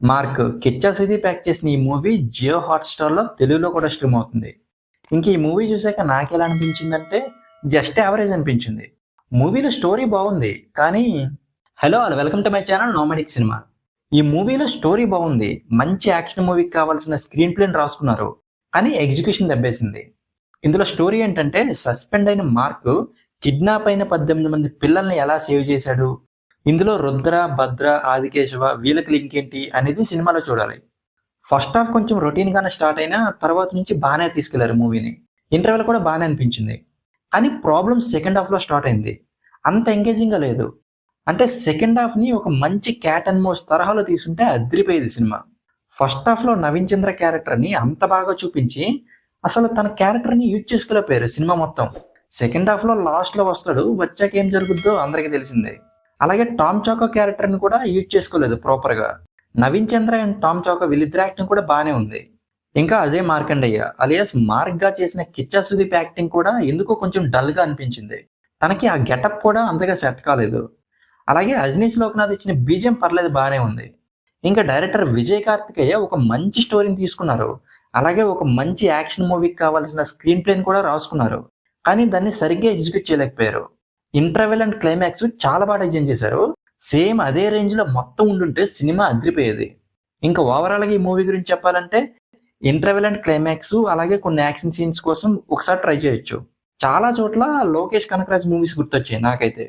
Mark Kichcha Sudeep pack చేసిన ఈ movie Jio హాట్‌స్టార్‌లో తెలుగులో కూడా స్ట్రీమ్ అవుతుంది. ఇంక ఈ మూవీ చూసాక నాకెలా అనిపించిందంటే జస్ట్ యావరేజ్ అనిపించింది. మూవీలో స్టోరీ బావుంది. కానీ hello all welcome to my channel nomadic cinema. ఈ మూవీలో స్టోరీ బావుంది. మంచి యాక్షన్ మూవీకి కావాల్సిన స్క్రీన్ ప్లేని రాసుకున్నారు. కానీ ఎగ్జిక్యూషన్ దెబ్బేసింది. ఇందులో స్టోరీ ఏంటంటే సస్పెండ్ అయిన మార్క్ కిడ్నాప్ అయిన 18 మంది పిల్లల్ని ఎలా సేవ్ చేశాడు? ఇందులో రుద్ర, భద్ర, ఆదికేశవ వీళ్ళకి లింక్ ఏంటి అనేది సినిమాలో చూడాలి. ఫస్ట్ హాఫ్ కొంచెం రొటీన్ గానే స్టార్ట్ అయినా తర్వాత నుంచి బాగానే తీసుకెళ్లారు మూవీని. ఇంటర్వెల్ కూడా బాగానే అనిపించింది. కానీ ప్రాబ్లం సెకండ్ హాఫ్ లో స్టార్ట్ అయింది. అంత ఎంగేజింగ్ గా లేదు. అంటే సెకండ్ హాఫ్ ని ఒక మంచి క్యాట్ అండ్ మౌస్ తరహాలో తీసుంటే అదిరిపోయేది సినిమా. ఫస్ట్ హాఫ్ లో నవీన్ చంద్ర క్యారెక్టర్ ని అంత బాగా చూపించి అసలు తన క్యారెక్టర్ ని యూజ్ చేసుకోలేకపోయారు సినిమా మొత్తం. సెకండ్ హాఫ్ లో లాస్ట్ లో వస్తాడు, వచ్చాక ఏం జరుగుద్దో అందరికీ తెలిసిందే. అలాగే టామ్ చాకో క్యారెక్టర్ ని కూడా యూజ్ చేసుకోలేదు ప్రాపర్ గా. నవీన్ చంద్ర అండ్ టామ్ చాకో వీళ్ళిద్దరు యాక్టింగ్ కూడా బానే ఉంది. ఇంకా అజయ్ మార్కండయ్య అలియాస్ మార్క్ గా చేసిన కిచ్చా సుదీప్ యాక్టింగ్ కూడా ఎందుకో కొంచెం డల్ గా అనిపించింది. తనకి ఆ గెటప్ కూడా అంతగా సెట్ కాలేదు. అలాగే అజనీష్ లోక్నాథ్ ఇచ్చిన బీజియం పర్లేదు, బానే ఉంది. ఇంకా డైరెక్టర్ విజయ్ కార్తికేయ ఒక మంచి స్టోరీని తీసుకున్నారు. అలాగే ఒక మంచి యాక్షన్ మూవీకి కావాల్సిన స్క్రీన్ ప్లేని కూడా రాసుకున్నారు. కానీ దాన్ని సరిగ్గా ఎగ్జిక్యూట్ చేయలేకపోయారు. ఇంటర్వెల్ అండ్ క్లైమాక్స్ చాలా బాగా డిజైన్ చేశారు. సేమ్ అదే రేంజ్ లో మొత్తం ఉండుంటే సినిమా అదిరిపోయేది. ఇంకా ఓవరాల్ గా ఈ మూవీ గురించి చెప్పాలంటే ఇంటర్వెల్ అండ్ క్లైమాక్స్ అలాగే కొన్ని యాక్షన్ సీన్స్ కోసం ఒకసారి ట్రై చేయొచ్చు. చాలా చోట్ల లోకేష్ కనకరాజ్ మూవీస్ గుర్తొచ్చాయి నాకైతే.